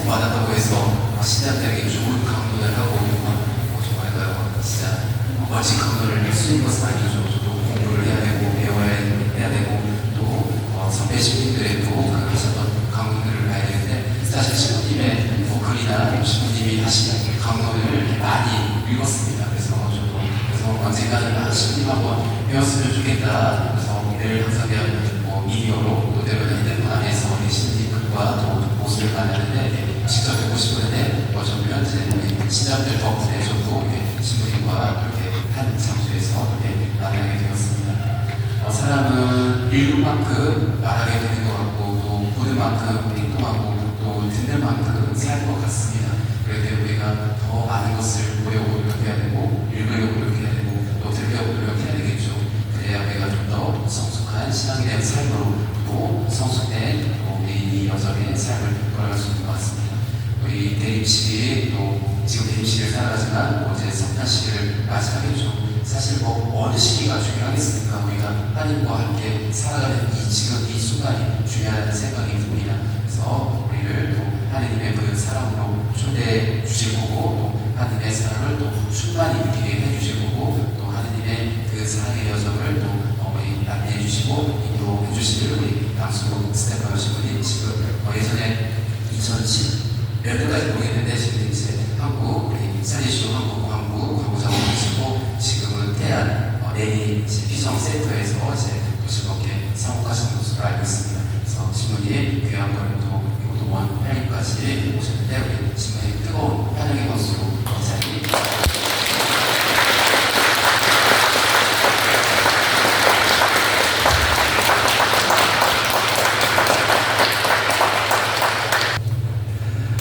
와닿다고 해서 신자들에게 좋은 강론을 하고 정말 진짜 멋진 강론을 할 수 있는 것은 아니죠. 저도 공부를 해야 되고 배워야 되고 또 선배 신부님들의 또 하셨던 강론들을 봐야 되는데 사실 신부님의 글이나 신부님이 하신 강론을 많이 읽었습니다. 그래서 저도 언젠가는 신부님 한번 배웠으면 좋겠다. 그래서 늘 항상 미디어로 또 때로는 핸드폰 안에서 신부님 글과 또 모습을 만나는데 직접 뵙고 싶었는데 어쩌면 이제 신자들 덕분에 저도 신부님과 이렇게 한 장소에서 이렇게 만나게 되었습니다. 사람은 읽은 만큼 말하게 되는 것 같고 또 보는 만큼 행동하고 또 듣는 만큼 살 것 같습니다. 그래서 우리가 더 많은 것을 보려고 노력해야 되고 읽으려고 노력해야 되고 또 들으려고 노력해야 되겠죠. 그래야 우리가 좀 더 성숙한 신앙에 대한 삶으로 또 성숙된 우리 여정의 삶을 걸어갈 수 있는 것 같습니다. 우리 대립식이 또 지금 대립식을 살아가지만 이제 성탄 시기를 맞이하겠죠. 사실 어느 시기가 중요하겠습니까? 우리가 하나님과 함께 살아가는 지금 이 순간이 중요하다는 생각이 듭니다. 그래서 우리를 또 하나님의 그 사랑으로 초대해 주실 거고 또 하나님의 사랑을 또 충만히 느끼게 해주실 거고 또 하나님의 그 사랑의 여정을 또 안내해 주시고 인도해 주시기를 우리 강수 스태프 여러분이 지금 예전에 2010 몇년까지 모르겠는데 지금 이제 한국 우리 산리쇼 한국 광고자고 계시고 지금은 태안 내리 피성센터에서 이제 또 즐겁게 사업하시는 것으로 알고 있습니다. 그래서 신부님 귀한 거를 또 오동원 회장님까지 오셨는데 우리 신부님 뜨거운 환영의 박수로 인사드립니다.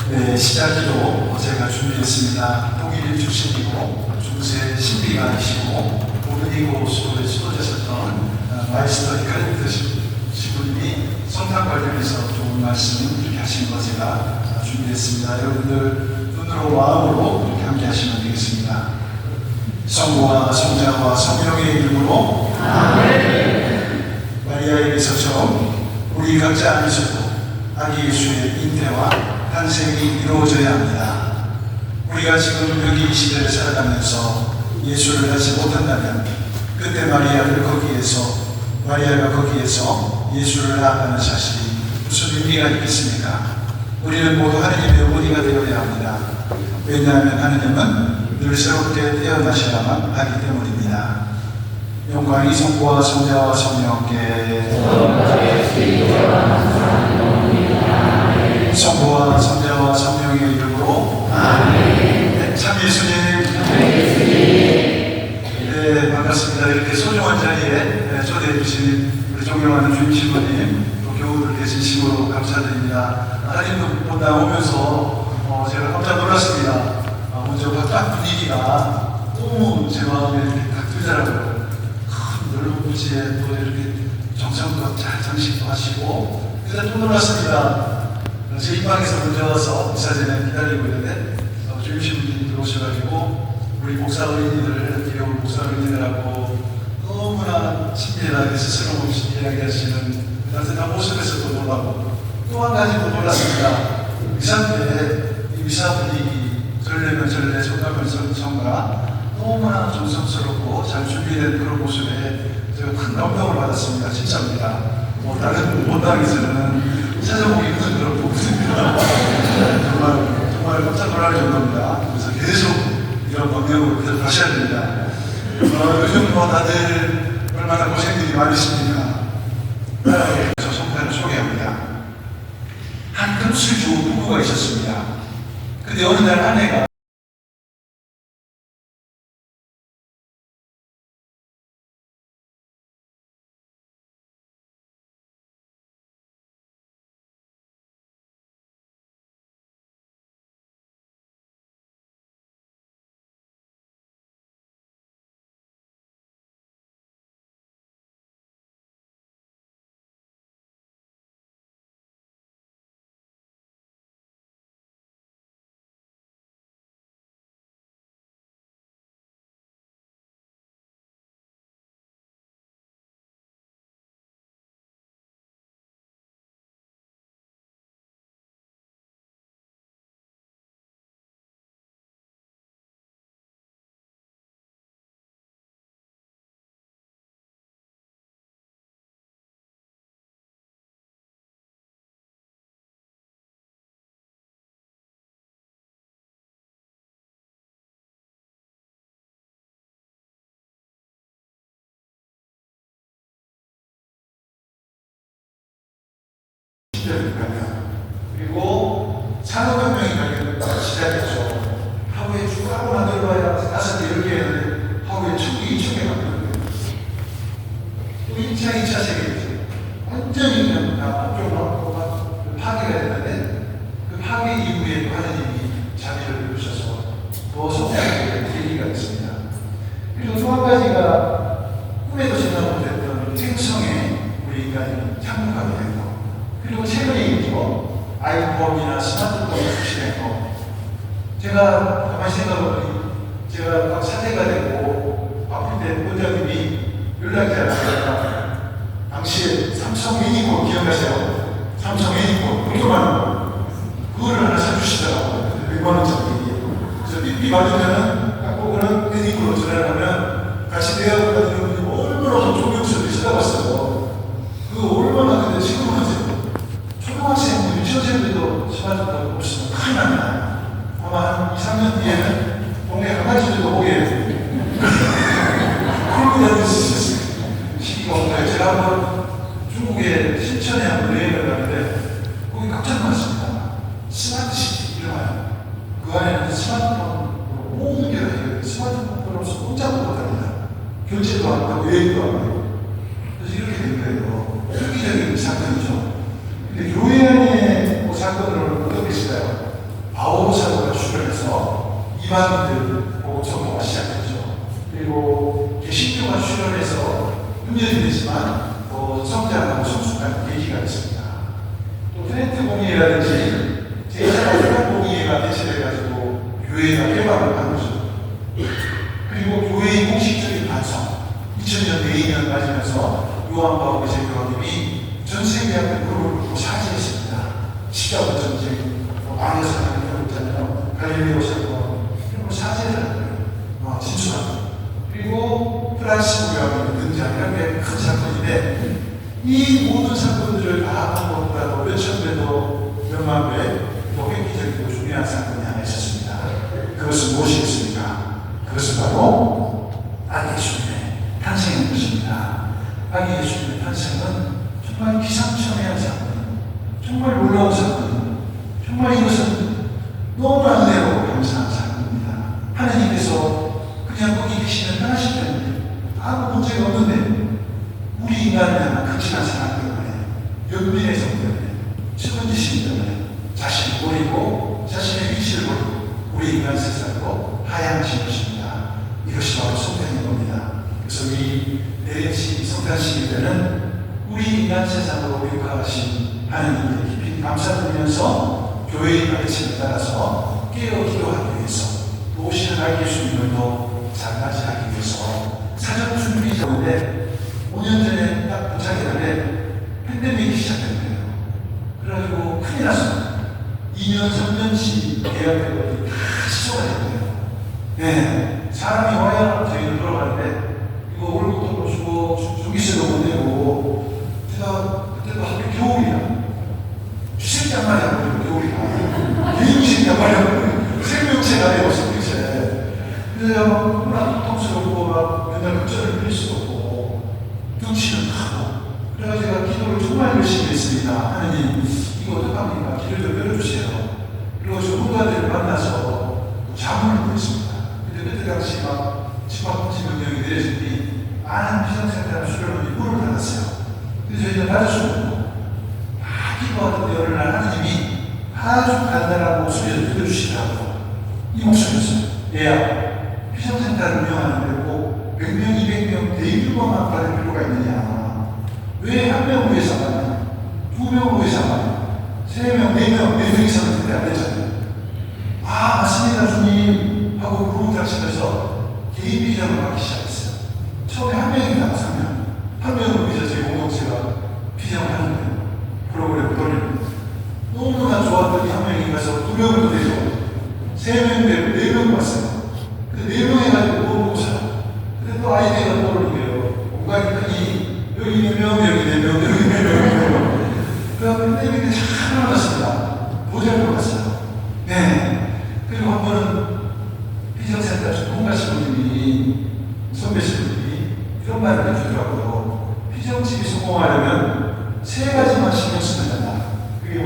네, 시작기도 제가 준비했습니다. 독일 출신이고 중세 신비가이시고 오르니고 수도에 수도자셨던 마이스터 히카리트 신부님이 성탄 관련해서 좋은 말씀 이렇게 하신 거 제가 준비했습니다. 여러분들 눈으로 마음으로 이렇게 함께 하시면 되겠습니다. 성부와 성자와 성령의 이름으로 아멘. 마리아에게서처럼 우리 각자 안에서도 아기 예수의 잉태와 탄생이 이루어져야 합니다. 우리가 지금 여기 이 시대를 살아가면서 예수를 하지 못한다면 그때 마리아가 거기에서 예수를 낳았다는 사실이 무슨 의미가 있겠습니까? 우리는 모두 하느님의 어머니가 되어야 합니다. 왜냐하면 하느님은 늘 새롭게 태어나셔야만 하기 때문입니다. 영광이 성부와 성자와 성령께 성부와 성자와 성령의 이름으로 아멘. 참 예수님. 네, 반갑습니다. 이렇게 소중한 자리에 초대해 주신 우리 존경하는 주임 신부님 또 교우들 계신 감사드립니다. 하나님도 나오면서 제가 깜짝 놀랐습니다. 먼저 딱 분위기가 너무 제 마음에 이렇게 딱 들더라고요. 큰 넓은 부지에 또 이렇게 정성껏 잘 장식도 하시고 그래서 또 놀랐습니다. 제 입방에서 먼저 와서 미사전에 기다리고 있는데 주임 신부님이 들어오셔가지고 우리 목사 어린이들, 귀여운 목사 어린이들하고 너무나 친밀하게 스스럼 없이 이야기하시는 따뜻한 모습에서도 놀라고 또 한 가지도 놀랐습니다. 미사 때 이 미사 분위기 전례면 전례, 성가면 성가 너무나 정성스럽고 잘 준비된 그런 모습에 제가 큰 감동을 받았습니다. 진짜입니다. 다른 본당에서는 찾아보기 힘든 그런 부분입니다. 정말 깜짝 놀랄 정도입니다. 그래서 계속 이런 방향으로 계속 가셔야 됩니다. 요즘 다들 얼마나 고생들이 많으십니까? 그래서 성탄을 소개합니다. 한 금술 좋은 부부가 있었습니다. 근데 어느 날 아내가 19세기까지 그리고 산업혁명이 시작했죠. 하루에 쭉 만들어봐야 5개, 10개 했는데 하루에 1000개, 2000개 만들어요. 또 1차, 2차 세계대전 완전히 그냥 다 폭격하고 파괴가 됐는데 그 파괴 이후에 하나님이 자비를 베푸셔서 더 성장하게 계기가 됐습니다. 그리고 또 한 가지가 꿈에도 생각 못했던 생성에 우리 인간이 참여하게 된 거. 그리고 최근에 있죠. 아이폰이나 스마트폰이 출시된 거. 제가 가만히 생각해보니 제가 막 사대가 되고 아플 때 원장님이 연락이 잘 안 되니까 당시에 삼성 애니폰 기억하세요? 삼성 애니폰 조그만 거 그거를 하나 사주시더라고요. 100만원짜리. 그래서 삐삐 받으면은 딱 보고는 애니폰으로 전화를 하면 같이 대화를 하는 분이 얼마나 조명수를 쳐다봤어요. 그거 얼마나 근데 지금은 초등학생, 유치원생들도 스마트폰 없으면 큰일 납니다. 아마 한 2, 3년 뒤에는 동네 강아지들도 보게 그러고 다닐 수 있을 시기가 온다. 제가 한번 중국의 신천에 한번 여행을 가는데 거기 깜짝 놀랐습니다. 스마트시티 이름하여 그 안에는 스마트폰 모든 게 다 스마트폰으로서 꼼짝도 못합니다. 결제도 안 하고 여행도 안 하고 그래서 이렇게 된 거예요. 획기적인 사건이죠. 근데 교회 안에 그 사건을 어떻게 했어요? 바오 사도가 출연해서 이방인들 보고 전도가 시작했죠. 그리고 개신교가 출연해서 문제는 되지만 더 성장하고 성숙한 계기가 됐습니다. 또 트렌트 공의회라든지 제2차 공의회가 대체돼가지고 교회가 개방을 한 거죠. 그리고 교회의 공식적인 반성 2000년 대의년 맞으면서 요한 바오로 제교황님이 전 세계한테 무릎을 꿇고 사죄했습니다. 십자가 전쟁 망해서 하는 경우 있잖아요. 갈릴리오 사건 그리고 사죄를 하는 거예요. 진출합니다. 그리고 프란스 교황이 등장 이런 게 큰 사건인데 이 모든 사건들을 다 한 것보다도 몇천 배도 몇만 배더 획기적이고 중요한 사건이 하나 있었습니다. 그것은 무엇이겠습니까? 그것은 바로 아기 예수님의 탄생인 것입니다. 아기 예수님의 탄생은 정말 기상천외한 사건, 정말 놀라운 사건, 정말 이것은 너무나 은혜롭고 감사한 사건입니다. 하나님께서 그냥 거기 계시면 편하실 텐데 아무 문제가 없는데 우리 인간을 향한 극진한 사랑 때문에 연민의 성 때문에 측은지심 때문에 자신을 버리고 자신의 위치를 버리고 우리 인간 세상으로 하향하신 것입니다. 이것이 바로 성탄인 겁니다. 그래서 이 내일시 성탄 시기 때는 우리 인간 세상으로 역사하신 하나님께 깊이 감사드리면서 교회의 가르침을 따라서 깨어 기도하기 위해서 또 오시는 아기 예수님을 더 잘 맞이하기 위해서 사전 준비 자인데 5년 전에 딱 도착이 전에 팬데믹이 시작된 거예요. 그래가지고 큰일 났어요. 2년, 3년씩 계약되고 다 취소가 된 거예요. 네, 사람이 와야 저희는 돌아가는데 이거 월급도 못 주고 주기세도 못 내고 제가 그때도 하필 겨울이야. 주식 양말이 안 보이고 겨울이야. 개인식 양말이 안 보이고 생명체가 아니고 생명체. 그래서 너무나 고통스럽고 막 맨날 극전을 빌릴 수도 없고 눈치는 크고 그래서 제가 기도를 정말 열심히 했습니다. 하나님 이거 어떡합니까? 길을 좀 열어주세요. 그리고 전문가들을 만나서 자문을 구했습니다. 근데 그때 당시 막 집합금지 내려지니 많은 비상센터나 수련원이 문을 닫았어요. 그래서 저희는 닫을 수 없고 다 기도하는데 어느 날 하나님이 아주 간단한 목소리를 들려주시더라고요. 이 목소리였어요. 얘야 비상센터를 운영하는데 꼭 100명, 200명 대규모만 받을 필요가 있느냐. 왜 한 명 위해서 하냐? 2명 위해서 하냐? 3명, 4명, 4명 이상은 근데 안 되잖아요. 아, 맞습니다, 주님. 하고 구름 닥치면서 개인 비전을 하기 시작했어요. 처음에 한 명이 나와서 한 명을 위해서 저희 공동체가 비전을 하는 거예요. 프로그램을 돌리는 거예요. 너무나 좋았더니 한 명이 가서 2명을 더 내서 3명 되고 4명 왔어요. 근데 4명 해가지고 뭐 먹고 살아. 근데 또 아이디어가 떠오르는 거예요. 공간이 크니 여기 4명, 여기 4명, 여기 4명. 그래서 팬데믹이 참 많았습니다. 모자를 갔어요. 네. 그리고 한 번은 비전센터 홍가시부님이 선배시부님이 이런 말을 해주더라고요. 비정집이 성공하려면 3가지만 신경 쓰면 된다. 그게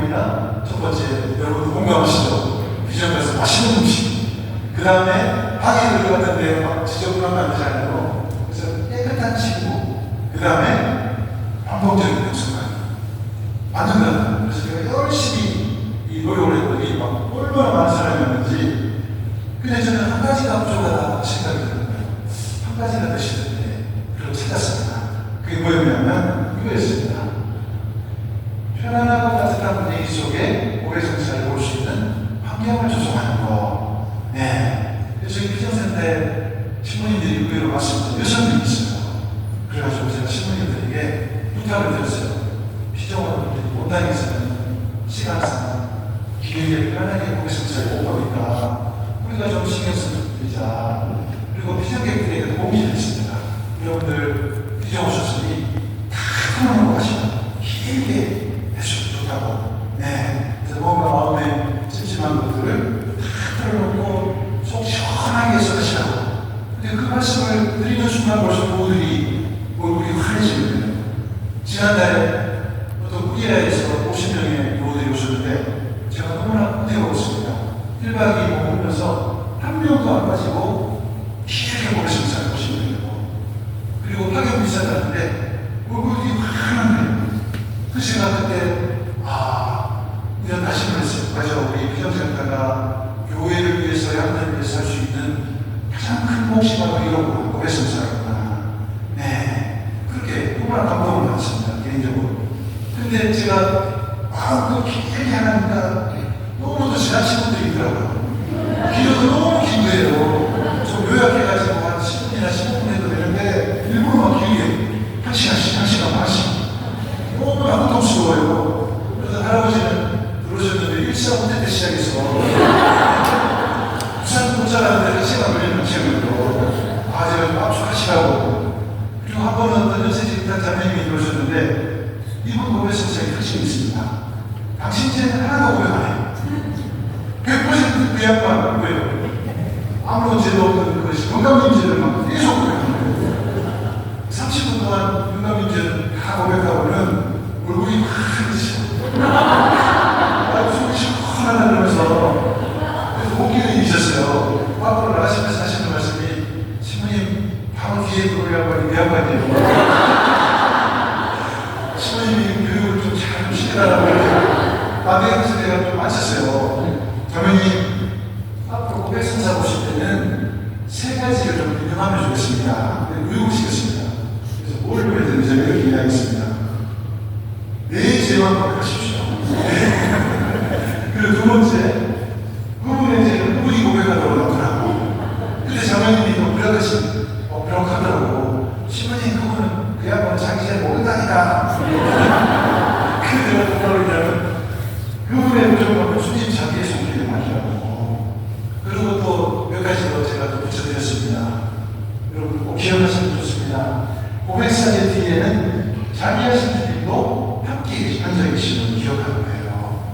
맛있는 음식. 그 다음에 방에 들어갔는데 막 지저분하면 안 되잖아요. 그래서 깨끗한 친구. 그 다음에 반복적인 역습관. 맞는다. 그래서 제가 열심히 이 노력을 했더니 막 얼마나 많은 사람이었는지. 근데 저는 한 가지가 부족하다 생각이 드는 거예요. 한 가지가 드시는데 그걸 찾았습니다. 그게 뭐였냐면 이거였습니다. 편안하고 따뜻한 분위기 속에 오래 성사를 볼 수 있는 환경을 조성하는 거. 네. 그래서 이 비전센터에 신부님들이 의외로 왔습니다. 여성들이 있어요. 그래가지고 제가 신부님들에게 부탁을 드렸어요. 피정원분들이 못다니겠으면 시간상 기회를 편하게 오래 성사를 못 보니까 우리가 좀 신경 쓰자. 그리고 피정객들에게도 공지를 했습니다. 여러분들 피정 오셨으니 다 통화하고 가시면 길게 해주셔도 좋다고. 네. 그래서 뭔가 마음에 찜찜한 것들을 다 틀어놓고 속 시원하게 해서 하시라고. 근데 그 말씀을 드리는 순간 벌써 모두들이 얼굴이 환해지는 거예요. 지난달에 어떤 우리나라에서 50명의 교우들이 오셨는데 제가 너무나 은혜로웠습니다. 1박 2일 오면서 한 명도 안 빠지고 길게 오래 성사를 보시는 거예요. 그리고 파견 비싸 갔는데 얼굴이 환한 거예요. 그래서 제가 그때 이런 다짐을 했어요. 맞아, 우리 비전센터가 교회를 위해서 양들을 위해서 할 수 있는 가장 큰 몫이 바로 이런 오래 성사구나. 네, 그렇게 너무나 감동을 받았습니다. 개인적으로. 근데 제가 그 길게 하니까 너무도 지나친 분들이 있더라고요. 길어도 너무 긴 거예요. 좀 요약해가지고 한 10분이나 15분 해도 되는데 일부러 막 길게 1시간씩, 1시간 반씩 너무 고통스러워요. 그래서 할아버지는 들어오셨는데 일사분대 때 시작해서 부산 도착하는데 1시간 걸리는 시간으로 제가 좀 압축하시라고. 그리고 한 번은 어떤 연세직 자매님이 들어오셨는데 이분 고백 성사에 특징이 있습니다. 당신 죄는 하나도 고백 안 해요. 100% 그 양반 왜요? 아무런 죄도 없는 것이 영감님죄들만 계속 고백하는 거예요. 30분 동안 영감님죄를 다 고백하고는 얼굴이 환해지죠. 속이 시원하다 그러면서 그래서 목기는 있었어요. 앞으로 나가시면서 하시는 말씀이 신부님 바로 뒤에 그 양반이 내 양반이에요. 신부님이 교육을 좀 잘 시켜달라고 그래서 내가 좀 맞췄어요. 자매님 앞으로 고백 선사 보실 때는 세 가지를 좀 유념하면 좋겠습니다. 외우시겠습니다. 그래서 뭘 해야 되는지 제가 이렇게 이야기했습니다. 내 죄만 고백하십시오. 그리고 두 번째, 그분의 죄를 누구이 고백하도록 나더라고. 근데 자매님이 또 부락하더라고. 신부님 그분은 그 양반은 자기 죄를 모른다니까. 근데 내가 뭐라고 했냐면 그분의 부정감은 순진 자기의 손길을 말이라고. 그리고 또 몇 가지 더 제가 또 붙여드렸습니다. 여러분 꼭 기억하시면 좋습니다. 고백사제 뒤에는 자기야 신부님도 함께 앉아 계시는 기억하는 거예요.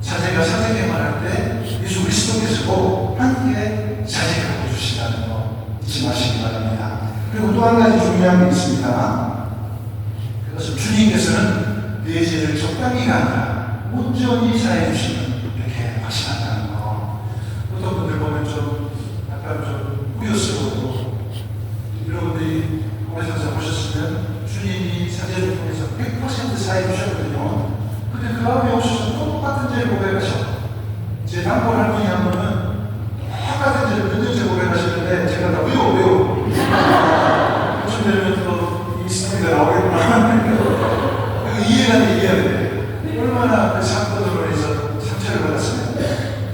사제가 사제계만 할 때 예수 그리스도께서도 함께 사제가 해주시다는 거 잊지 마시기 바랍니다. 그리고 또 한 가지 중요한 게 있습니다. 그것은 주님께서는 내 죄를 적당히가 아니라 온전히 사해 주시는 이렇게 하신다는 거. 어떤 분들 보면 좀 약간 좀 우려스러워도 여러분들이 오래전서 보셨으면 주님이 사제를 통해서 100% 사해 주셨거든요. 근데 그 다음에 오셔서 똑같은 죄를 고백하셔. 제 단골 할머니 한 분은 똑같은 죄를 몇 년째 고백하셨는데 제가 다 외워. 요즘 되면 또 이 스토리가 나오겠구나. 이해가 돼. 얼마나 그 사건으로 해서 상처를 받았으면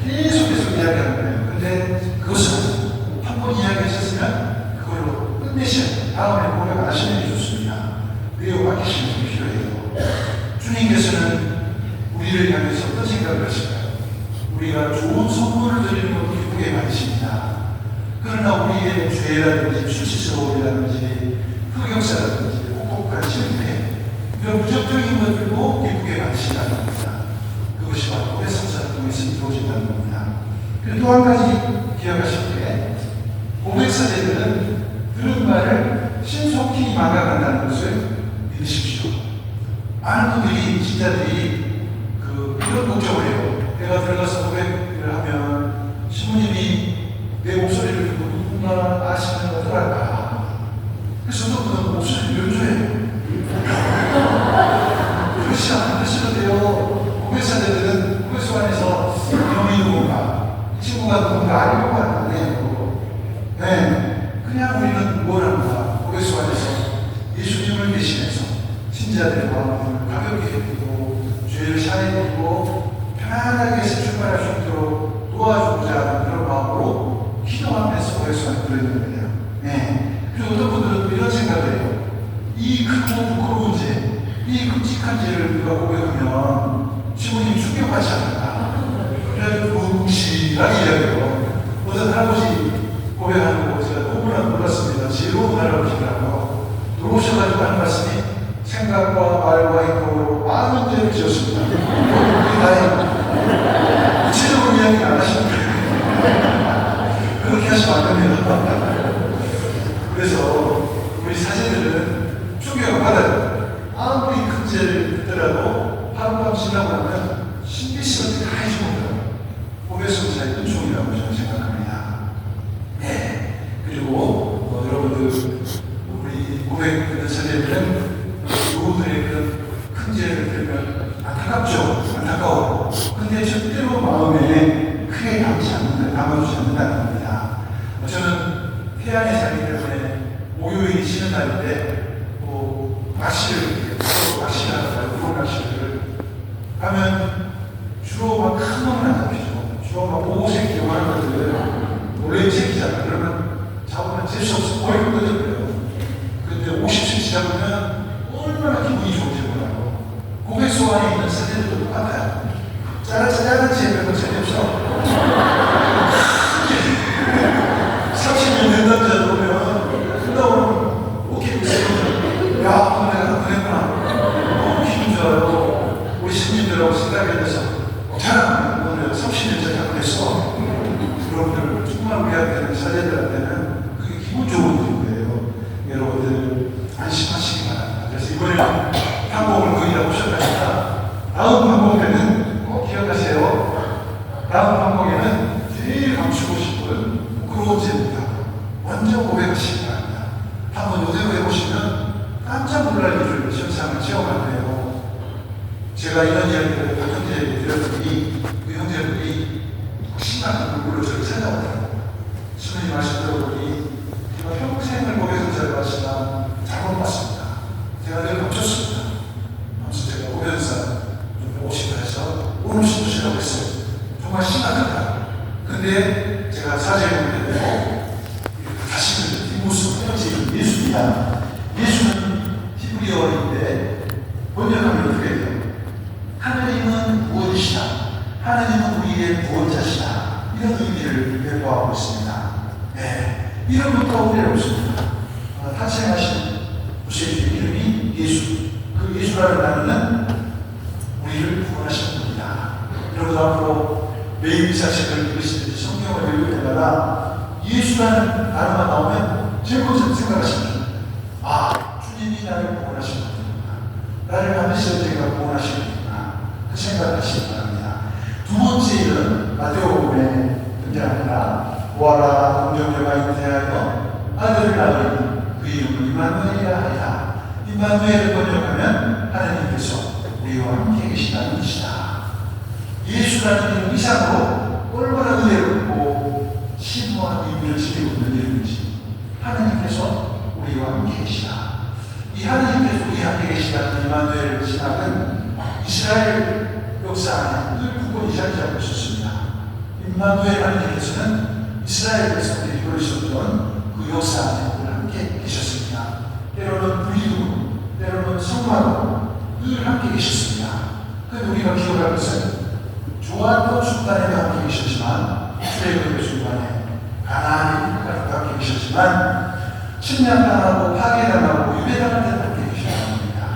계속 이야기하는 거예요. 근데 그것은 한 번 이야기하셨으면 그걸로 끝내셔야 다음에 고백 안 하시는 게 좋습니다. 외워 맡기시는 게 필요해요. 주님께서는 우리를 향해서 어떤 생각을 하실까요? 우리가 좋은 선물을 드리는 것도 기쁘게 받으십니다. 그러나 우리의 죄라든지 수치스러움이라든지 흑역사라든지 혹독하시는데 이런 부정적인 것들도 기쁘게 받으신다는 겁니다. 그것이 바로 고백 성사를 통해서 이루어진다는 겁니다. 그리고 또 한 가지 기억하실 때 고백 사제들은 들은 말을 신속히 망각한다는 것을 믿으십시오. 많은 분들이 진짜들이 이런 걱정을 해요. 내가 들어가서 고백을 하면 전문가도 뭔가 아닌 것 같은데, 네, 그냥 우리는 뭘 합니까? 고백소 안에서 예수님을 대신해서 신자들의 마음을 가볍게 해주고 죄를 사해주고 편안하게 출발할 수 있도록 도와주고자 하는 그런 마음으로 기도하면서 고백소 안에 들어있는 거예요. 네. 그리고 어떤 분들은 또 이런 생각을 해요. 이 크고 부끄러운 죄, 이 끔찍한 죄를 누가 고백하면 시부님이 충격하지 않을까. 그래가지고 뭉실하게 이야기해요. 어떤 할아버지 고백하는 거 제가 너무나 놀랐습니다. 지혜로운 할아버지라고 들어오셔가지고 하는 말씀이 생각과 말과 행동으로 많은 죄를 지었습니다. 그게 다행입니다. 구체적으로 이야기 안 하시는 거예요. 그렇게 하시면 안 됩니다. 그래서 우리 사제들은 충격을 받아요. 아무리 큰 죄를 듣더라도 하룻밤 지나고 나면 신비스럽게 다 해주거든요. 고백성사의 은총이라고 저는 생각합니다. 네. 그리고 여러분들 우리 고백 사제들은 누구들의 그런 큰 죄를 들면 안타깝죠. 안타까워. 근데 절대로 마음에 크게 담아주지 않는다는 겁니다. 저는 태양의 살기 때문에 목요일이 쉬는 날인데 낚시를 하다가 우럭 낚시를 하면 주로 막 큰 놈은 안 잡히죠. 주로 막 5cm 요만한 것들 원래 새끼잖아. 그러면 잡으면 잴 수 없어. 거의 끊어져버려요. 그런데 50cm 잡으면 얼마나 기분이 좋은지 몰라요. 고백소 안에 있는 사제들도 똑같아요. 짜라짜라한 제배가 재미없어. 30년 된 남자 보면 끝나오면 오케이 있어요. 야, 내가 그랬구나. 너무 기분 좋아요. 우리 신님들하고 생각해서 자, 오늘 30년 전에 안 그랬어. 여러분들 정말 우리한테는 사제들한테는 그게 기분 좋은 일이에요. 여러분들 안심하시기 바랍니다. 그래서 이번에는 항공을 거의 다 오셨다니까 다음 항공에는 꼭 기억하세요. 다음 항공에는 제일 감추고 싶은 부끄러운 죄입니다. 먼저 고백하시기 바랍니다. 한번 요대로 해보시면 깜짝 놀랄 일을 현상을 체험할 거예요. 제가 이런 이야기를 박 형제에게 드렸더니 그 형제들이 심각한 눈물로 저를 찾아오더라고요. 주님 말씀 들어보니 제가 평생을 고백성사를 하시나 잘못 봤습니다. 제가 늘 감췄습니다. 아무튼 제가 고백성사 좀 오시고 해서 오늘 신으시라고 했어요. 정말 심각하다. 근데 제가 사제를 보는데 다시는 뒷모습 헤어지는 예수입니다. 예수는 히브리어인데 번역하면 어떻게 돼요? 하나님은 무엇이시다? 하나님은 우리의 구원자시다. 이런 의미를 배포하고 있습니다. 네, 이름부터 우리를 없습니다. 탄생하신 우리의 이름이 예수. 그 예수라는 단어는 우리를 구원하시는 분이다. 여러분 앞으로 매일 사실을 읽으시든지 성경을 읽을 때마다 예수라는 단어가 나오면 제일 먼저 생각하십니다. 아, 주님이 나를 구원하시는 분이구나. 나를 반드시 언젠가 구원하시는 분이구나. 그 생각을 하시기 바랍니다. 두 번째 일은 마태복음에 등장합니다. 보아라, 동정녀가 잉태하여 아들을 낳으니 그 이름은 임마누엘이라 하리라. 임마누엘을 번역하면 하나님께서 우리와 함께 계시다는 뜻이다. 예수라는 이름 이상으로 얼마나 은혜롭고 심오한 의미를 지니고 있는 이름인지 하나님께서 우리와 함께 계시다. 이 하나님께서 우리와 함께 계시다는 임마누엘 신학은 이스라엘 역사 안에 늘 굳건히 자리 잡고 있었습니다. 임마누엘 하나님께서는 이스라엘 백성들이 이루셨던 그 역사 안에 늘 함께 계셨습니다. 때로는 불리고 때로는 성화로 늘 함께 계셨습니다. 그런데 우리가 기억할 것은 좋았던 순간에도 함께 계셨지만 출애굽의 순간에 가나안의 땅까지 함께 계셨지만 침략당하고 파괴당하고 유배당할 때도 함께 계셨다는 겁니다.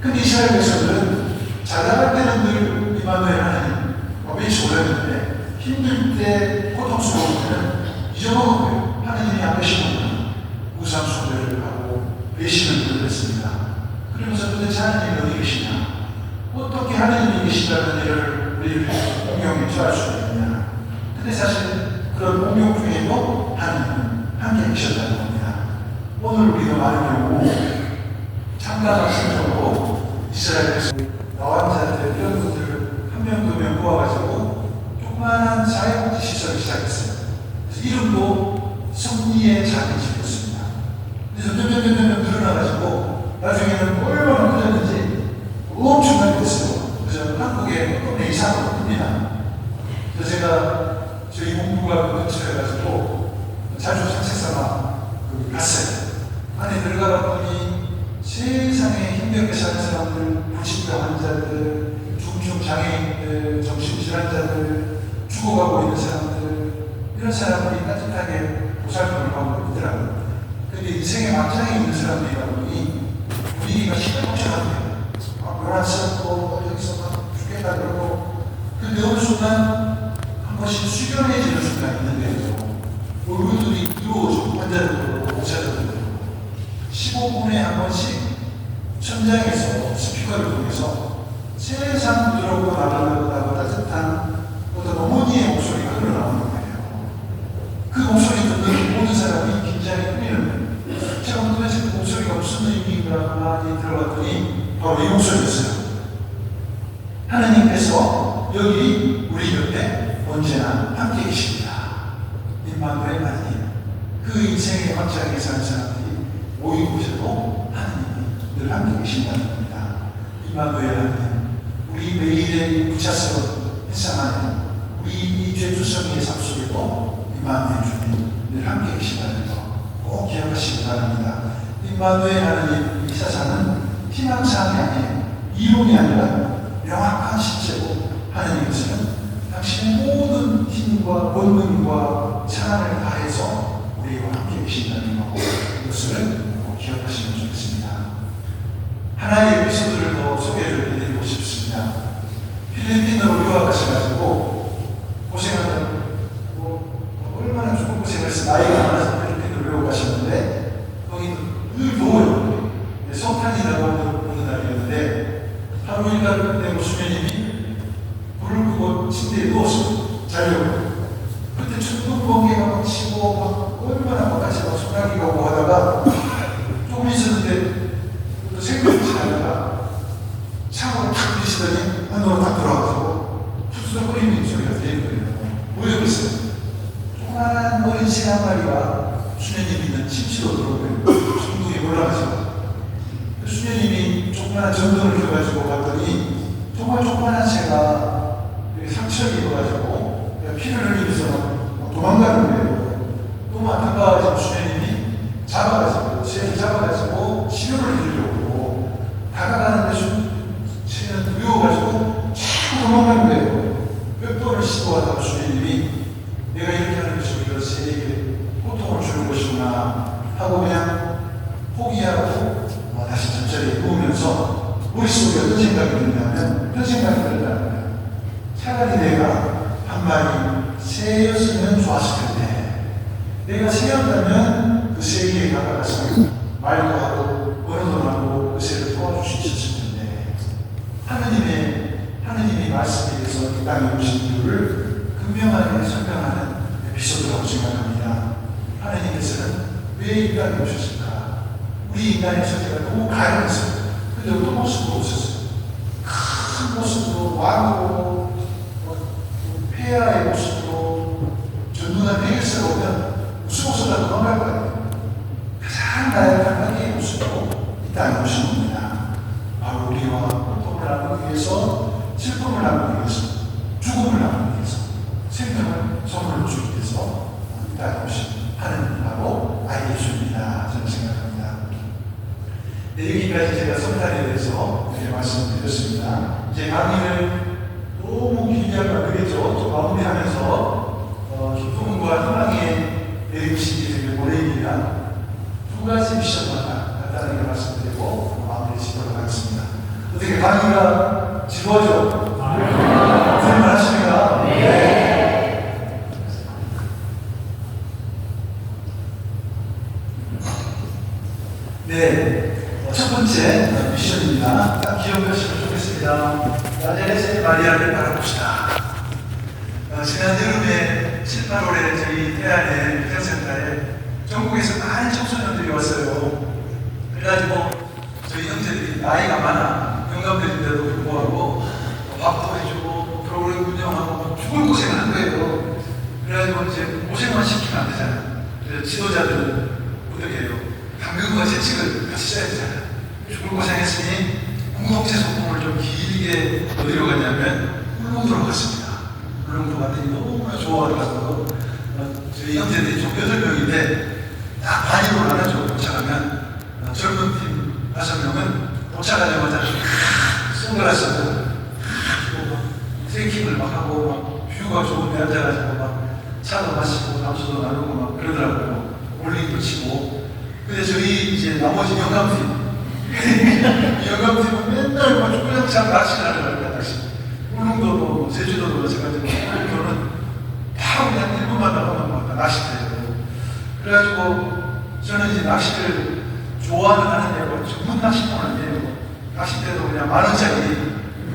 근데 이스라엘 백성들은 잘 나갈 때는 늘 임마누엘 하나님 외치고 그랬는데 힘들 때 고통스러울 때는 잊어먹은 거예요. 하나님이 안 계시는구나. 우상 숭배를 하고 배신을 했습니다. 그러면서 도대체 하나님이 어디 계시냐? 어떻게 하나님이 계시다는 일을 우리를 공경에 처할 수 있느냐? 근데 사실 그런 공경 중에도 하나님은 함께 계셨다는 겁니다. 오늘 우리가 많은 경우 참가자 신적으로 이스라엘에서 나와 자들 이런 분들을 한 명 두 명 모아가지고 조그마한 사회복지 시설 미션을 시작했어요. 그래서 이름도 승리의 작은 집이었습니다. 근데 점점 늘어나가지고 나중에는 얼마나 커졌는지 엄청나게 됐어요. 그래서 한국에 어떤 이상을 봅니다. 그래서 제가 저희 문구가 근처에 가지고 자주 산책삼아 갔어요. 안에 들어가 봤더니 세상에 힘들게 사는 사람들, 불신병 환자들, 중증 장애인들, 정신질환자들, 죽어가고 있는 사람들, 이런 사람들이 따뜻하게 보살핌을 하고 있더라고요. 근데 인생의 막장에 있는 사람들이다 보니 분위기가 시끌벅적하네요. 놀았었고 여기서 막 죽겠다 그러고, 근데 어느 순간 한 번씩 수련해지는 순간이 있는데요. 얼굴들이 부러워지고 환자들도 목사들도 15분에 한 번씩 천장에서 스피커를 통해서 세상 부드럽고 나른하고 따뜻한 어떤 어머니의 목소리가 흘러나오는 거예요. 그 목소리 듣는 모든 사람이 긴장이 풀리는 거예요. 제가 도대체 그 목소리가 무슨 의미인가 많이 들어봤더니 바로 이 목소리였어요. 하나님께서 여기 우리 곁에 언제나 함께 계십니다. 임마누엘 하나님. 그 인생의 막장에 사는 사람들이 모인 곳에도 하나님이 늘 함께 계신다는 겁니다. 임마누엘 하나님. 우리 매일의 부차스러운 일상 안에 우리 이 죄투성이의 삶 속에도 임마누엘 주님 늘 함께 계신다는 거 꼭 기억하시기 바랍니다. 임마누엘 하나님 이 세상은 희망사항이 아니에요. 이론이 아니라 명확한 실제로 하나님께서는 당신의 모든 힘과 본능과 사랑을 다해서 우리와 함께 계신다는 거, 이것을 꼭 기억하시면 좋겠습니다. 하나의 에피소드를 더 소개를 해드리고 싶습니다. 필리핀으로 유학하셔가지고 고생하는, 얼마나 조금 고생했어요. 나이가 많아서 필리핀으로 유학하셨는데 거기는 늘 더워요. 석탄이라고 하는 날이었는데 하루 일과를 끝내고 수녀님이 불을 끄고 침대에 누웠어요. 자려고. 그때 천둥 번개가 막 치고 막 얼마나 막같이 막 소나기가 오고 하다가 조금 있었는데 또 생각이 지나다가 창으로 탁 부시더니 안으로 딱 들어와서 툭툭거리는 소리가 들리는 거예요. 뭐였겠어요? 조그만한 어린 새 한 마리가 수녀님이 있는 침실로 들어오고요. 천둥에 올라가서 수녀님이 조그만한 전등을 켜가지고 봤더니 정말 조그만한 새가 상처를 입어가지고 피를 흘리면서 도망가는 거예요. 너무 안타까워서 수녀님이 잡아가지고 새를 잡아가지고 치료를 해주려고 다가가는데 새는 두려워가지고 자꾸 도망가는 거예요. 몇 번을 시도하다가 수녀님이 내가 이렇게 하는 것이 오히려 새에게 고통을 주는 것이구나 하고 그냥 포기하고 다시 잠자리에 누우면서 머릿속에 어떤 생각이 드냐면 어떤 생각이 들다는 거예요. 차라리 내가 한 마리 새였으면 좋았을 텐데, 내가 새였다면 그 새에게 다가가서 말도 하고 언어도 하고 그 새를 도와줄 수 있었을 텐데, 하느님의 말씀에 대해서 이 땅에 오신 이유를 극명하게 설명하는 에피소드라고 생각합니다. 하나님께서는 왜 이 땅에 오셨을까? 우리 인간의 존재가 너무 가련했어요. 근데 어떤 모습으로 오셨어요? 큰 모습으로, 왕으로, 폐하의 모습으로, 전문한 해결사가 오면 무슨 모습으로 도망갈 거예요? 가장 나약한 하나님의 모습으로 이 땅에 오신 겁니다. 바로 우리와 고통을 나누기 위해서, 슬픔을 나누기 위해서, 죽음을 나누기 위해서, 생명을 선물로 주기 위해서 이 땅에 오신 하나님이라고 알게 해줍니다. 저는 생각합니다. 여기까지 제가 성탄에 대해서 말씀드렸습니다. 이제 강의를 너무 길게 하면 안 되겠죠. 또 마무리하면서 기쁨과 희망의 내리시기를 보내기 위한 두 가지 미션만 간단하게 말씀드리고 마무리 짓도록 하겠습니다. 어떻게 강의가 지루하죠? 무슨 하십니까? 네. 네. 첫 번째 미션입니다. 딱 기억하시면 좋겠습니다. 나자렛의 마리아를 바라봅시다. 지난 여름에 7, 8월에 저희 태안의 비전센터에 전국에서 많은 청소년들이 왔어요. 그래가지고 저희 형제들이 나이가 많아 영감되는데도 불구하고 밥도 해주고 프로그램 운영하고 죽을 고생을 한 거예요. 그래가지고 이제 고생만 시키면 안 되잖아요. 그래서 지도자들은 어떻게 해요? 당근과 재직을 같이 써야 되잖아요. 죽을 고생했으니 공동체 소통을 좀 길게 어디로 갔냐면 울릉도로 갔습니다. 울릉도 갔더니 너무나 좋아가지고 저희 형제들이 총 8명인데 딱 반이로 나눠줘. 도착하면 젊은 팀 5명은 도착하자마자 선글라스 트레킹을 막 하고 막 뷰가 좋은데 앉아가지고 막 차도 마시고 담소도 나누고 막 그러더라고요. 볼링도 치고. 근데 저희 이제 나머지 영감팀 이 영감팀은 맨날 뭐 축구장창 낚시를 하더라고요. 낚시. 울릉도도 제주도도 마찬가지고 울릉도는 다 그냥 1분만 나가면 막 낚시대요. 그래가지고 저는 이제 낚시를 좋아는 하는데 전문 낚시는 아니에요. 낚싯대도 그냥 10,000원짜리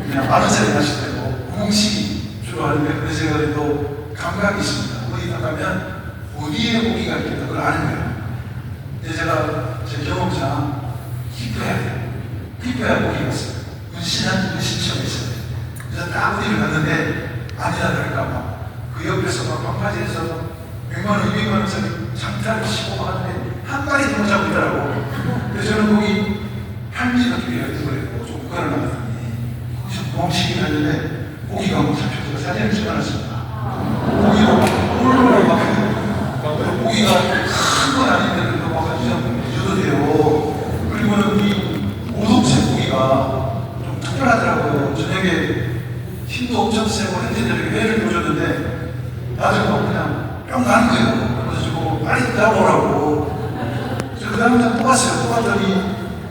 그냥 10,000원짜리 낚싯대고 구멍치기 주로 하는데 그래서 제가 그래도 감각이 있습니다. 어디 나가면 어디에 고기가 있겠다 그걸 아는 거예요. 근데 제가 제 경험상 깊어야 돼요. 깊어야 고기가 있어요. 은신한 은신처가 있어요. 그래서 딱 어디를 갔는데 아니라 다를까 그 옆에서 막 방파제에서 100만원, 200만원짜리 장타를 치고 하는데 한 마리도 못 잡고 있더라고. 그래서 저는 거기 할미가 기회가 있더라고요. 좀 국가를 나갔더니 거기서 구멍치기 하는데 고기가 못 잡혀서 사진을 찍어놨습니다. 고기가 막 고기가 큰 건 아닌데 그래도 막 잊어도 돼요. 그리고는 이 오동색 고기가 좀 특별하더라고요. 저녁에 힘도 엄청 세고 현대들에게 회를 보여줬는데 나중에 막 그냥 뿅 가는 거예요. 그래서 저거 빨리 잡아오라고. 그래서 그 다음날 또 왔어요. 또 왔더니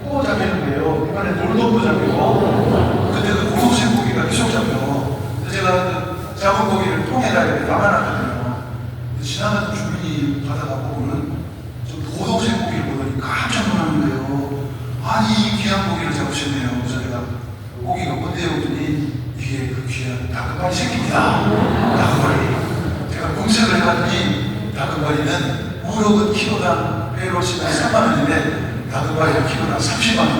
또 잡히는 거예요. 이번에 돌돔도 잡히고 근데 그 고동색 고기가 계속 잡혀. 그래서 제가 그 잡은 고기를 통에다 이렇게 담아놨거든요. 지나가던 주민이 가다가 보고는 저 고동색 고기를 보더니 깜짝 놀라는 거예요. 아니 이 귀한 고기를 잡으셨네요. 그래서 내가 고기가 뭔데요? 그랬더니 이게 그 귀한 다금바리 새끼입니다. 다금바리. 제가 검색을 해봤더니 다금바리는 우럭은 키로당 배로 치면 3만원인데 다금바리가 키로당 30만원.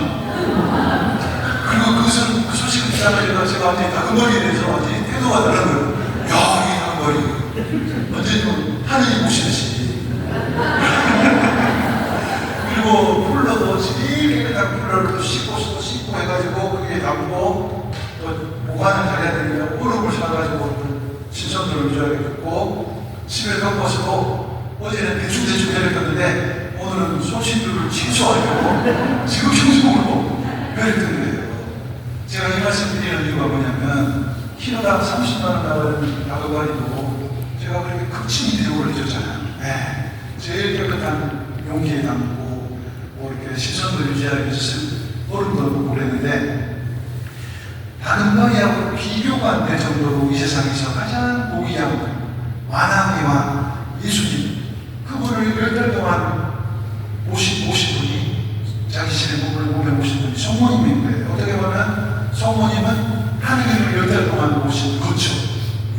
그리고 그 소식을 듣자마자 제가 완전히 다금바리에 대해서 완전히 태도가 다른 거예요. 야, 이 다금바리. 완전히 하늘이 보시듯이. 그리고 쿨러도 제일 깨끗한 쿨러를 씻고 해가지고 그게 담고 또 보관을 잘해야 되니까 얼음을 사가지고 신선도를 유지하겠고 집에 덮어서도 어제는 대충 내렸었는데 오늘은 손신들을 최소화하려고 지극정성으로 내렸던 거예요. 제가 이 말씀 드리는 이유가 뭐냐면 키로당 30만원 나가는 다금바리도 제가 그렇게 극진히 대우를 해줬잖아요. 네. 제일 깨끗한 용기에 담고 뭐 이렇게 신선도 유지하기 위해서 얼음도 넣고 그랬는데 다금바리하고 비교가 안 될 정도로 이 세상에서 가장 고귀한 완화기와 예수님 그분을 10달 동안 모신 분이 자기신의 몸을 몸에 모신 분이 성모님인 거예요. 어떻게 보면 성모님은 하느님을 10달 동안 모신 거처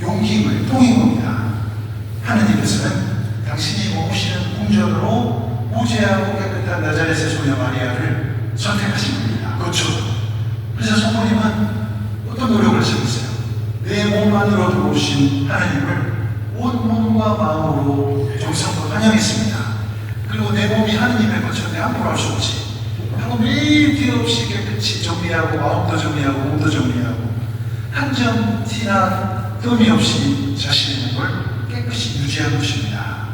용기인 거예요. 통인 겁니다. 하느님께서는 당신이 모시는 궁전으로 무죄하고 깨끗한 나자렛의 소녀 마리아를 선택하신 겁니다. 그렇죠. 그래서 성모님은 어떤 노력을 하셨어요? 내 몸 안으로 들어오신 하느님을 온 몸과 마음으로 정성껏 환영했습니다. 그리고 내 몸이 하느님의 거처인데 함부로 할 수 없지. 하고 매일 티 없이 깨끗이 정리하고 마음도 정리하고 몸도 정리하고 한 점 티나 뜸이 없이 자신의 몸을 깨끗이 유지하는 것입니다.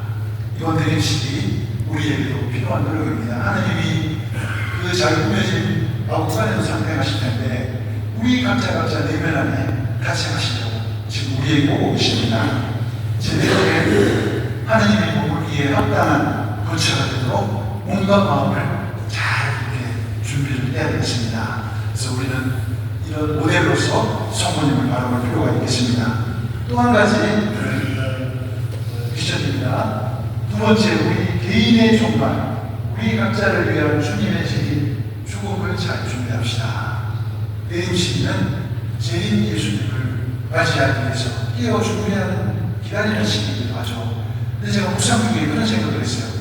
이번 드림식이 우리에게도 필요한 노력입니다. 하느님이 그 잘 꾸며진 마국간에서 상대하실 텐데 우리 각자 내면 안에 같이 하시려고 지금 우리에게 오고 계십니다. 제대로 하느님의 몸을 위해 합당한 거처가 되도록 몸과 마음을 잘 이렇게 준비를 해야 되겠습니다. 그래서 우리는 이런 모델로서 성모님을 바라볼 필요가 있겠습니다. 또 한 가지 미션입니다. 두 번째, 우리 개인의 종말, 우리 각자를 위한 주님의 재림, 죽음을 잘 준비합시다. 내일 시기는 재림 예수님을 맞이하기 위해서 깨어 준비하는 기다리는 시기이기도 하죠. 근데 제가 묵상 중에 그런 생각을 했어요.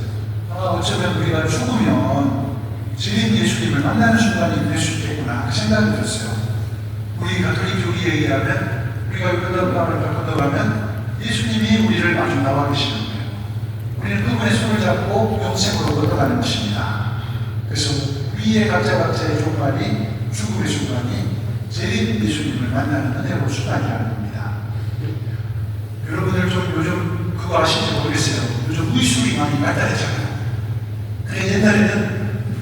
어쩌면 우리가 죽으면 재림 예수님을 만나는 순간이 될 수 있겠구나 그 생각이 들었어요. 우리 가톨릭 교리에 의하면 우리가 요단강을 건너가면 예수님이 우리를 마주 나와 계시는 거예요. 우리는 그분의 손을 잡고 영생으로 걸어가는 것입니다. 그래서 우리의 각자의 종말이 죽음의 순간이 제일 예수님을 만나는 은혜로운 순간이라는 겁니다. 여러분들 좀 요즘 그거 아시는지 모르겠어요. 요즘 의술이 많이 발달했잖아요. 그래 옛날에는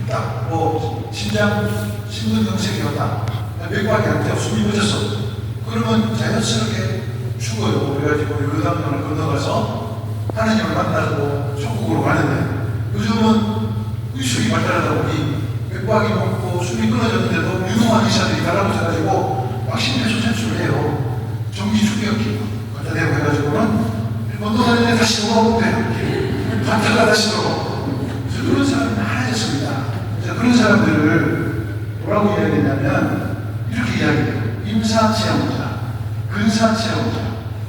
딱 뭐 심장 심근 경색이었다. 맥박이 안 돼요. 숨이 멎었어. 그러면 자연스럽게 죽어요. 그래가지고 요단강을 건너가서 하나님을 만나고 천국으로 가는데 요즘은 의술이 발달하다 보니 맥박이 먹고 숨이 끊어졌는데도 유능한 의사들이 달라붙어가지고 막 심폐소생술을 해요. 전기 충격기 갖다 대고 해가지고는 건너가는데 다시 돌아오면 돼요. 갔다가 다시 돌아오고. 그런 사람이 많아졌습니다. 그런 사람들을 뭐라고 이야기했냐면 이렇게 이야기해요. 임사체험자, 근사체험자,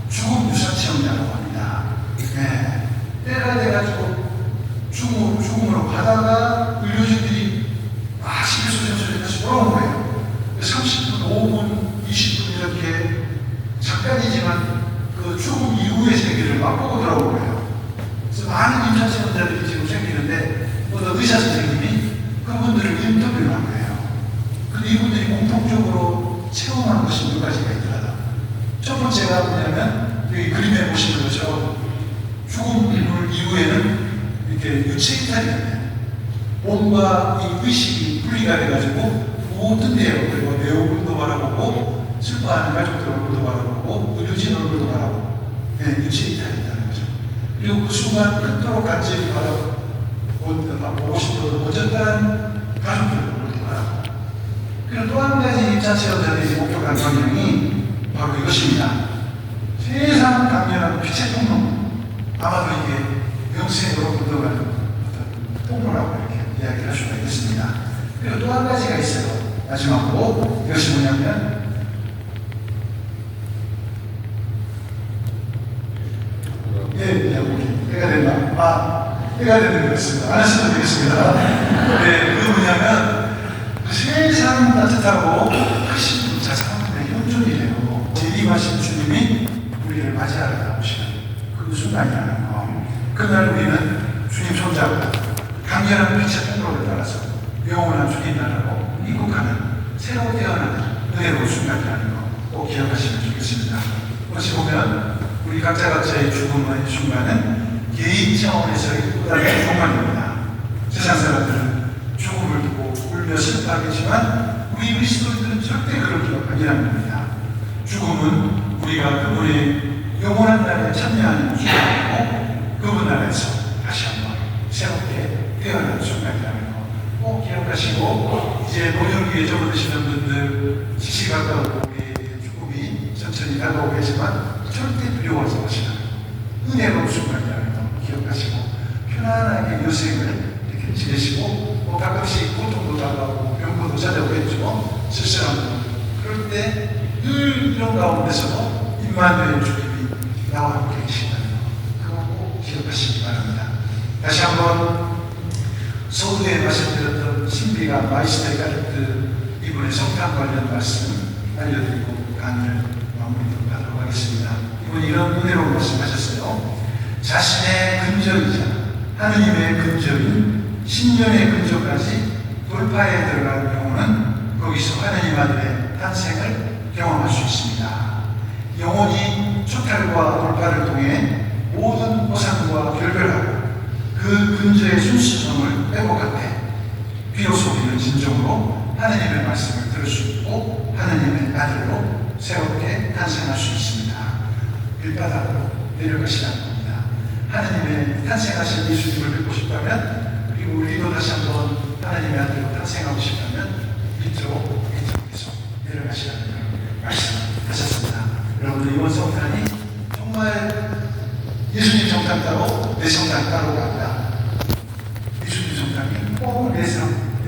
죽음 유사체험자라고 합니다. 네. 때가 돼가지고 죽음으로 가다가 의료진들이 심폐소생술에 다시 돌아온 거예요. 30분, 5분, 20분 이렇게 잠깐이지만 그 죽음 이후의 세계를 맛보고 돌아온 거예요. 그래서 많은 임사체험자들이 지금 생기는데 어떤 의사 선생님이 그분들을 인터뷰를 한 거예요. 근데 이분들이 공통적으로 체험한 것이 몇 가지가 있더라. 첫 번째가 뭐냐면 여기 그림에 보시는 것처럼 죽음 이후에는 이렇게 유체 이탈이 돼요. 몸과 이 의식이 분리가 돼가지고 모든 데요. 그리고 내 얼굴도 바라보고 슬퍼하는 가족들 얼굴도 바라보고 의료진 얼굴도 바라보고 유체 이탈이 된다는 거죠. 그리고 그 순간 그토록 간절히 보고 싶어도 못했다는 가족들 얼굴도 바라보고. 그리고 또 한 가지 임사체험자들이 목격한 광경이 바로 이것입니다. 세상 강렬한 빛의 통로. 아마도 이게 영생으로 묻어가는 어떤 통로라고 이렇게 이야기를 할 수가 있겠습니다. 그리고 또 한 가지가 있어요. 마지막으로 이것이 뭐냐면 때가 됐나? 때가 되는 것 같습니다. 안 하셔도 되겠습니다. 그게 뭐냐면 세상 따뜻하고 크신 자상의 현존이래요. 재림하신 주님이 우리를 맞이하러 나오시는 그 순간이라는 거. 그날 우리는 주님 손잡고 강렬한 빛의 통로를 따라서 영원한 주님 나라로 입국하는 새로 태어나는 은혜로운 순간이라는 거 꼭 기억하시면 좋겠습니다. 어찌 보면 우리 각자의 죽음의 순간은 개인 차원에서의 또 다른 종말입니다. 세상 사람들은 죽음을 두고 울며 슬퍼하겠지만 우리 그리스도인들은 절대 그럴 줄 아니라는 겁니다. 죽음은 우리가 그분의 영원한 나라에 참여하는 순간이고 그분 나라에서 다시 한번 새롭게 태어나는 순간이라는 거 꼭 기억하시고 이제 노년기에 접어드시는 분들 시시각각으로 우리의 죽음이 천천히 다가오고 계지만 절대 두려워하지 마시라. 은혜로운 순간이라는 거 기억하시고 편안하게 여생을 이렇게 지내시고 가끔씩 고통도 다가오고 병고도 찾아오겠죠. 쓸쓸한 분. 그럴 때 늘 이런 가운데서도 임마누엘 주님이 나와 함께 계신다는 거 그거 꼭 기억하시기 바랍니다. 다시 한번 서두에 말씀드렸던 신비가 마이스터 가르트 이분의 성탄 관련 말씀 알려드리고 강의를 마무리하도록 하겠습니다. 이분이 이런 은혜로운 말씀하셨어요. 자신의 근저이자 하느님의 근저인 신년의 근저까지 돌파에 들어간 영혼은 거기서 하느님 아들의 탄생을 경험할 수 있습니다. 영혼이 초탈과 돌파를 통해 모든 보상과 결별하고 그 근저의 순수성을 회복할 때 비로소 우리는 진정으로 하느님의 말씀을 들을 수 있고 하느님의 아들로 새롭게 탄생할 수 있습니다. 길바닥으로 내려가시라는 겁니다. 하느님의 탄생하신 예수님을 뵙고 싶다면 그리고 우리도 다시 한번 하나님의 아들로 탄생하고 싶다면 밑으로 계속 내려가시라는 말씀하셨습니다. 여러분들 이번 성탄이 정말 예수님 성탄 따로 내 성탄 따로가 아니라 예수님 성탄이 꼭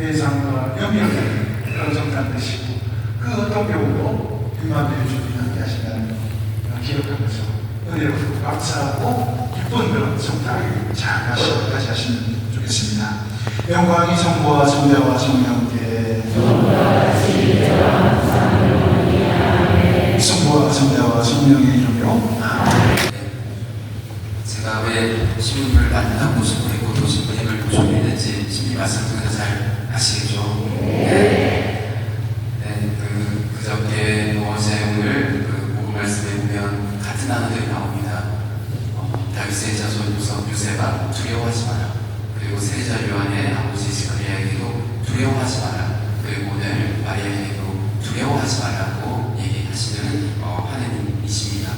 내 삶과 연결되는 그런 성탄 되시고 그 어떤 경우도 임마누엘 주님이 함께 하신다는 거 기억하면서 은혜로 감사하고 기쁜 그런 성탄을 잘 다시 하시면 좋겠습니다. 영광이 성부와 성자와 성령께 성부와 성자와 성령의 이름으로 아멘. 제가 왜 신부님을 만나고 싶고 또 신부님을 보셔야 되는지 신부님 말씀 통해서 잘 아시겠죠? 네. 네, 그저께 또 어제 오늘 복음 말씀에 보면 같은 단어들이 나옵니다. 다윗의 자손 요셉아 두려워하지 마라. 그리고 세자 요한의 아버지 스가랴에게도 두려워하지 마라. 그리고 오늘 마리아에게도 두려워하지 말라고 얘기하시는 하느님이십니다.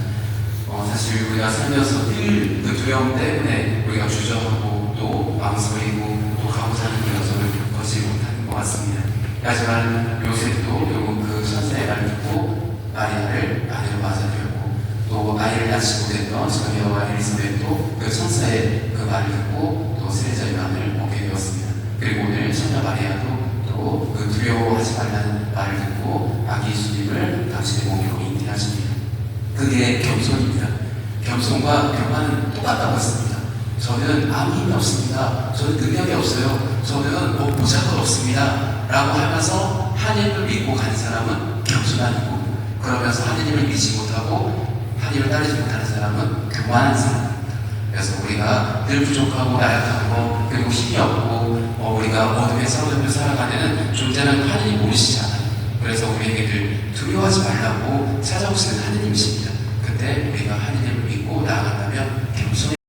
사실 우리가 살면서 늘 그 두려움 때문에 우리가 주저하고 또 망설이고 또 가고자 하는 여정을 걷지 못하는 것 같습니다. 하지만 요셉도 결국 그 천사의 말을 듣고 마리아를 아내로 맞아들였고 또 아이를 낳지 못했던 스가랴와 엘리사벳도 그 천사의 그 말을 듣고 또 세례자 요한을 먹게 되었습니다. 그리고 오늘 천사 마리아도 또 그 두려워하지 말라는 말을 듣고 아기 예수님을 당신의 몸으로 잉태하십니다. 그게 겸손입니다. 겸손과 교만은 똑같다고 했습니다. 저는 아무 힘이 없습니다. 저는 능력이 없어요. 저는 보잘것 없습니다. 라고 하면서 하나님을 믿고 간 사람은 겸손하고, 그러면서 하나님을 믿지 못하고 하나님을 따르지 못하는 사람은 교만한 사람입니다. 그래서 우리가 늘 부족하고 나약하고 그리고 힘이 없고 우리가 어둠에 사로잡혀 살아가는 존재는 하나님 모르시잖아요. 그래서 우리에게 늘 두려워하지 말라고 찾아오시는 하나님이십니다. 그때 우리가 하나님을 믿고 나아간다면 겸손히